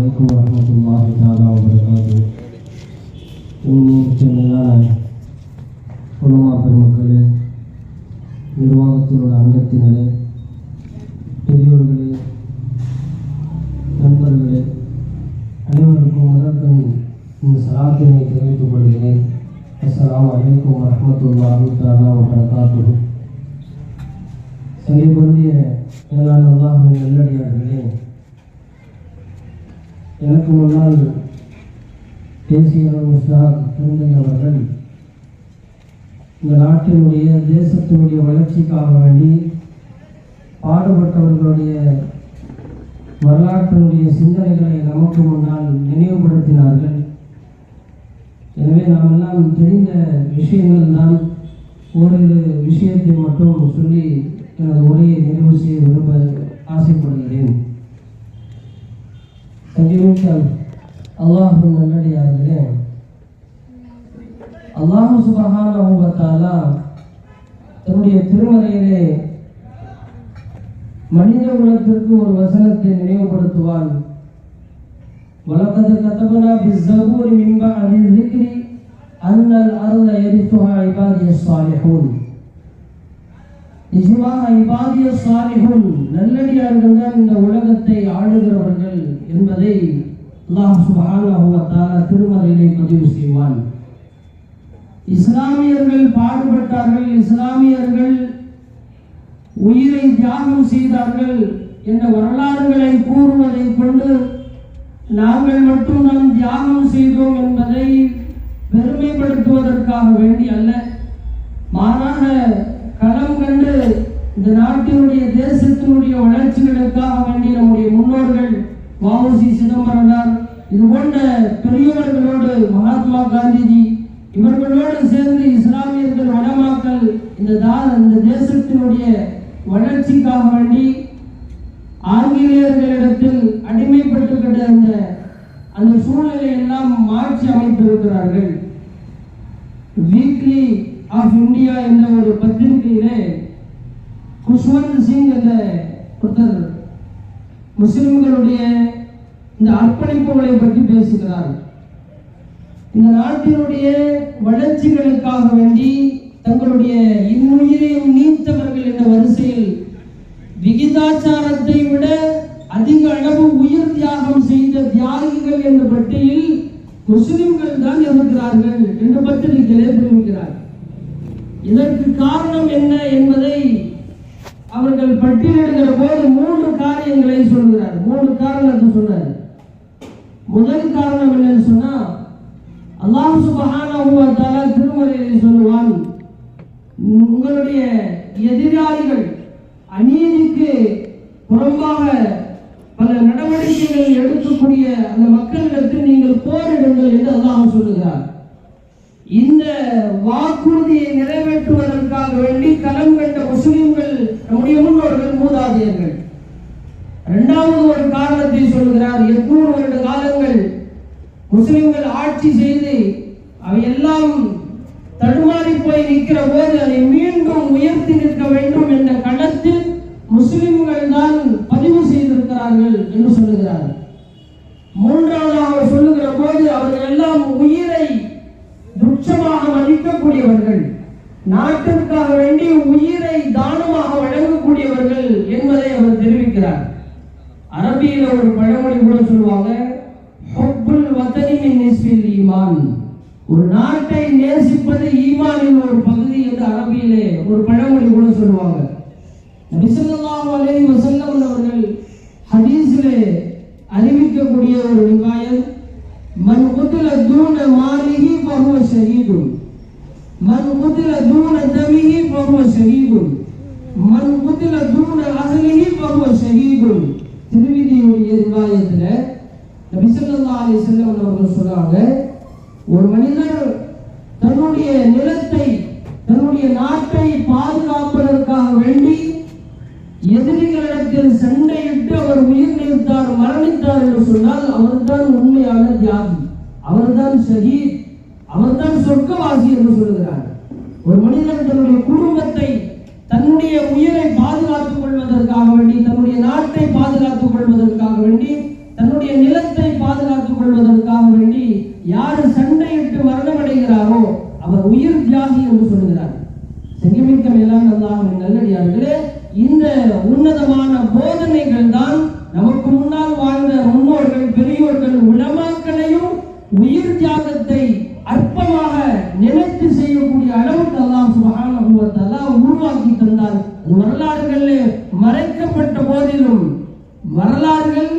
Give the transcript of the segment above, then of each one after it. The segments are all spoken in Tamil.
அலைக்கும் வரஹ்மத்துல்லாஹி தஆலா வபரகாத்துஹு. மேலான உலமா பெருமக்களே, நிர்வாகத்தினோட அங்கத்தினரே, பெரியோர்களே, நண்பர்களே, அனைவருக்கும் முதற்கண் இந்த சலாத்தினை தெரிவித்துக் கொள்கிறேன். அஸ்ஸலாமு அலைக்கும் வரஹ்மத்துல்லாஹி தஆலா வபரகாத்துஹு. சங்கைக்குரிய மேலான அல்லாஹ்வின் நல்லடியார்களே, எனக்கு முன்னால் தேசிய முஸ்தாக் திருந்தை அவர்கள் இந்த நாட்டினுடைய தேசத்தினுடைய வளர்ச்சிக்காக வேண்டி பாடுபட்டவர்களுடைய வரலாற்றினுடைய சிந்தனைகளை நமக்கு முன்னால் நினைவுபடுத்தினார்கள். எனவே நாம் எல்லாம் தெரிந்த விஷயங்கள் தான். ஓரிரு விஷயத்தை மட்டும் சொல்லி எனது உரையை நிறைவு செய்ய விரும்ப ஆசைப்படுகிறேன். அல்லாஹ் நல்லடியார்களே, அல்லாஹ் சுப்ஹானஹு வ தஆலா தன்னுடைய திருமறையிலே மனித குலத்திற்கு ஒரு வசனத்தை நினைவுபடுத்துவான். வலகத் கதபனா பிஸ்ஸபூரி மின் பஅதி ذிக்ரி அன்னல் அர்த யரிதுஹா இபாதியஸ் ஸாலிஹூன். நிஜமாக இபாதியஸ் ஸாலிஹூன் நல்லடியார்கள் தான் இந்த உலகத்தை ஆளுகிறவர்கள் என்பதை அல்லாஹ் சுப்ஹானஹு வ தஆலா திருமறையிலே பதிவு செய்வான். இஸ்லாமியர்கள் பாடுபட்டார்கள், இஸ்லாமியர்கள் உயிரை தியாகம் செய்தார்கள் என்ற வரலாறுகளை கூறுவதை கொண்டு நாங்கள் மட்டும் நாம் தியாகம் செய்தோம் என்பதை பெருமைப்படுத்துவதற்காக வேண்டி அல்ல, மாறாக களம் கண்டு இந்த நாட்டினுடைய தேசத்தினுடைய வளர்ச்சிகளுக்காக வேண்டி நம்முடைய முன்னோர்கள் வ.உ.சி. சிதம்பரனார், இது போன்ற பெரியவர்களோடு மகாத்மா காந்திஜி இவர்களோடு சேர்ந்து இஸ்லாமியர்கள் வடமாக்கள் இந்த தேசத்தினுடைய வளர்ச்சிக்காக வேண்டி ஆங்கிலேயர்களிடத்தில் அடிமைப்பட்டு கிடந்த அந்த சூழ்நிலை எல்லாம் மாற்றி அமைத்திருக்கிறார்கள். வீக்லி ஆஃப் இந்தியா என்ற ஒரு பத்திரிகையிலே குஷ்வந்த் சிங் என்ற ஒருத்தர் முஸ்லிம்களுடைய இந்த அர்ப்பணிப்புகளை பற்றி பேசுகிறார். இந்த நாட்டினுடைய வளர்ச்சிகளுக்காக வேண்டி தங்களுடைய இன்னுயிரையும் நீத்தவர்கள் என்ற வரிசையில் விகிதாச்சாரத்தை விட அதிக அளவு உயிர் தியாகம் செய்த தியாகிகள் என்ற பட்டியலில் முஸ்லிம்கள் தான் இருக்கிறார்கள் என்று பத்திரிகையிலே தெரிவிக்கிறார். இதற்கு காரணம் என்ன என்பதை அவர்கள் பட்டியலிடுகிற போது 3 காரியங்களை சொல்கிறார். 3 காரணத்தை சொன்னார். முதல் காரணம் என்னன்னு சொன்னா, அல்லாஹ் சுப்ஹானஹு வ தஆலா திருமறையிலே சொல்லுவான், உங்களுடைய எதிராளிகள் அநீதிக்கு புறம்பாக பல நடவடிக்கைகளை எடுக்கக்கூடிய அந்த மக்களிடத்தில் நீங்கள் போரிடுங்கள் என்று அல்லாஹ் சொல்லுகிறார். இந்த வாக்குறுதியை நிறைவேற்றுவதற்காக வேண்டி களம் கண்ட முஸ்லிம்கள் நம்முடைய முன்னோர்கள், மூதாதையர்கள். இரண்டாவது ஒரு காரணத்தை சொல்கிறார். 800 வருட காலங்கள் முஸ்லிம்கள் ஆட்சி செய்து அவையெல்லாம் தடுமாறி போய் நிற்கிற போது அதை மீண்டும் உயர்த்தி நிற்க வேண்டும் என்ற களத்தில் முஸ்லிம்கள் தான் பதிவு செய்திருக்கிறார்கள் என்று சொல்லுகிறார். மூன்றாவதாக அவர் சொல்லுகிற போது அவர்கள் எல்லாம் உயிரை துச்சமாக மதிக்கக்கூடியவர்கள், நாட்டிற்காக வேண்டி உயிரை தானமாக வழங்கக்கூடியவர்கள் என்பதை அவர் தெரிவிக்கிறார். அரபியில ஒரு பழமொழி கூட சொல்லுவாங்க, ஹுப்புல் வதனி மின் நிஸ்ஃபில் ஈமான். ஒரு நாட்டை நேசிப்பது ஈமானின் ஒரு பகுதி என்று அரபியிலே ஒரு பழமொழி கூட சொல்லுவாங்க. நபி ஸல்லல்லாஹு அலைஹி வஸல்லம் அவர்கள் ஹதீஸிலே அறிவிக்கக்கூடிய ஒரு ரிவாயத், மன் குத்தில தூன மாலிஹி ஃபஹுவ ஷஹீதுன், மன் குத்தில தூன தமிஹி ஃபஹுவ ஷஹீதுன், மன் குத்தில தூன அஹ்லிஹி ஃபஹுவ ஷஹீதுன். திருமிதியுடைய ரிவாயத்துல நபி ஸல்லல்லாஹு அலைஹி வஸல்லம் அவர்கள் சொல்றாங்க, ஒரு மனிதர் தன்னுடைய நிலத்தை, தன்னுடைய நாட்டை பாதுகாப்பதற்காக வேண்டி எதிரிகளிடத்தில் சண்டையிட்டு அவர் உயிர் நீத்தார், மரணித்தார் என்று சொன்னால் அவர்தான் உண்மையான தியாகி, அவர்தான் ஷஹீத், அவர்தான் சொர்க்கவாசி என்று சொல்லுகிறார். ஒரு மனிதன் தன்னுடைய குடும்பத்தை, தன்னுடைய உயிரை பாதுகாத்துக் கொள்வதற்காக வேண்டி, தன்னுடைய நாட்டை பாதுகாத்துக் கொள்வதற்காக வேண்டி, தன்னுடைய நிலத்தை யார் சண்டையிட்டு மரணமடைகிறாரோ அவர் உயிர் தியாகி என்று சொல்கிறார். செங்கமிக்க மேலான அல்லாஹ்வின் நல்லடியார்களே, இந்த உன்னதமான போதனைகள் தான் நமக்கு முன்னால் வாழ்ந்த முன்னோர்கள், பெரியோர்கள், உலமாக்களையும் உயிர் தியாகத்தை அற்பமாக நினைத்து செய்யக்கூடிய அளவுக்கு அல்லாஹ் சுப்ஹானஹு வ தஆலா உருவாக்கி தந்தார். வரலாறுகளில் மறைக்கப்பட்ட போதிலும், வரலாறுகள்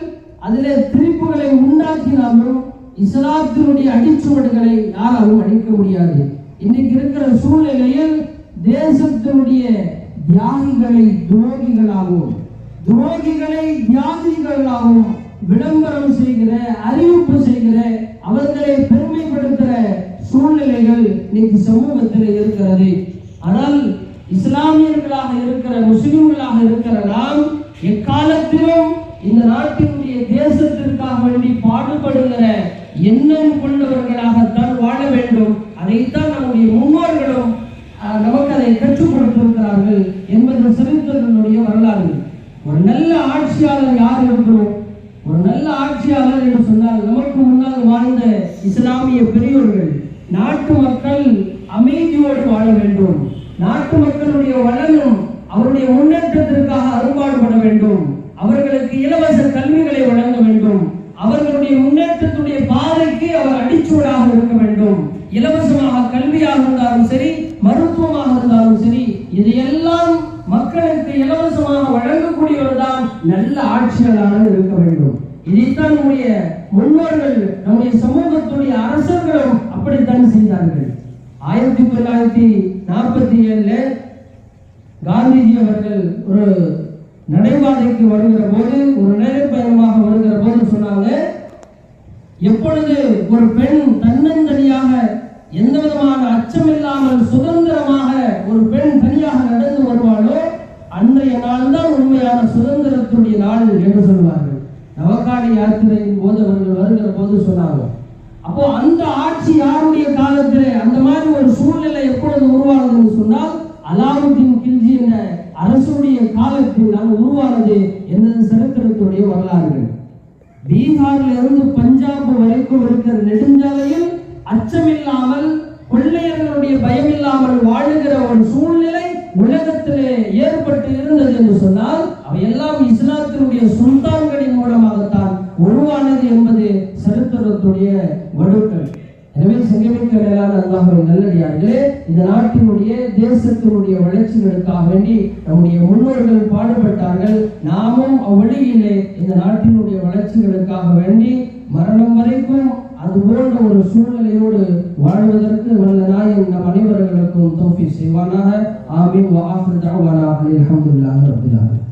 அதிலே திரிப்புகளை உண்டாக்கினாலும் இஸ்லாத்தினுடைய அடிச்சுவடுகளை யாராலும் அழிக்க முடியாது. இன்னைக்கு இருக்கிற சூழ்நிலையில் தேசத்தினுடைய தியாகிகளை துரோகிகளாகவும், துரோகிகளை தியாகிகளாகவும் விளம்பரம் செய்கிற, அறிவிப்பு செய்கிற, அவர்களை பெருமைப்படுத்துகிற சூழ்நிலைகள் இன்னைக்கு சமூகத்தில் இருக்கிறது. ஆனால் இஸ்லாமியர்களாக இருக்கிற, முஸ்லிம்களாக இருக்கிற நாம் எக்காலத்திலும் இந்த நாட்டினுடைய தேசத்திற்காக வேண்டி பாடுபடுகிற எண்ணம் கொண்டவர்களாகத்தான் வாழ வேண்டும். அதைத்தான் நம்முடைய முன்னோர்களும் நமக்கு அதை கற்றுக் கொடுத்திருக்கிறார்கள் என்பது சரித்திரத்தினுடைய வரலாறு. ஒரு நல்ல ஆட்சியாளர் யார் இருக்கிறோம்? ஒரு நல்ல ஆட்சியாளர் என்று சொன்னால் நமக்கு முன்னால் வாழ்ந்த இஸ்லாமிய பெரியோர்கள். நாட்டு மக்கள் அமைதியோடு வாழ வேண்டும். நாட்டு மக்களுடைய வளனும் அவருடைய முன்னேற்றத்திற்காக அரும்பாடுபட வேண்டும். அவர்களுக்கு இலவச கல்விகளை வழங்க வேண்டும். அவர்களுடைய முன்னேற்றத்துடைய பாதைக்கு அவர் அடிச்சுவடாக இருக்க வேண்டும். இலவசமாக கல்வியாக இருந்தாலும் சரி, மருத்துவமாக இருந்தாலும் சரி, இதையெல்லாம் மக்களுக்கு இலவசமாக வழங்கக்கூடியவர் தான் நல்ல ஆட்சியாளராக இருக்க வேண்டும். இதைத்தான் நம்முடைய முன்னோர்கள், நம்முடைய சமூகத்துடைய அரசர்களும் அப்படித்தான் செய்தார்கள். 1947 காந்திஜி அவர்கள் ஒரு நடைபாதைக்கு வருகிற போது, ஒரு நடைபயணமாக வருகிற போது சொன்னாங்க, எப்பொழுது ஒரு பெண் தன்னந்தனியாக எந்த விதமான அச்சமில்லாமல் சுதந்திரமாக ஒரு பெண் தனியாக நடந்து வருவாளோ அன்றைய நாள் தான் உண்மையான சுதந்திரத்துடைய நாள் என்று சொல்வார்கள். நவகாணி யாத்திரையின் போது அவர்கள் வருகிற போது சொன்னாங்க. அப்போ அந்த ஆட்சி யாருடைய காலத்திலே அந்த மாதிரி ஒரு சூழ்நிலை எப்பொழுது உருவானது என்று சொன்னால் அலாவுதீன் கில்ஜி என்ற அரசுடைய காலத்தில் தான் உருவானது என்பது சரித்திரத்துடைய வரலாறுகள். பீகாரில் இருந்து பஞ்சாப் வரைக்கும் இருக்கிற நெடுஞ்சாலையில் அச்சமில்லாமல், கொள்ளையர்களுடைய பயமில்லாமல் வாழுகிற ஒரு சூழ்நிலை உலகத்திலே ஏற்பட்டு இருந்தது என்று சொன்னால் அவையெல்லாம் இஸ்லாத்தினுடைய சுல்தான்களின் மூலமாகத்தான் உருவானது என்பது சரித்திரத்துடைய வடுக்கள். எனவே செங்கமிக்க மேலான அல்லாஹ்வின் நல்லடியார்களே, இந்த நாட்டினுடைய தேசத்தினுடைய வளர்ச்சிகளுக்காக வேண்டி நம்முடைய முன்னோர்கள் பாடுபட்டார்கள். நாமும் அவ்வழியிலே இந்த நாட்டினுடைய வளர்ச்சிகளுக்காக வேண்டி மரணம் வரைக்கும் அது போன்ற ஒரு சூழ்நிலையோடு வாழ்வதற்கு வல்ல நாயன் நம் அனைவர்களுக்கும் தௌஃபீக் செய்வானாக. ஆமீன். வ ஆஃபிரு தஅவானா அல்ஹம்துலில்லாஹி ரப்பில் ஆலமீன்.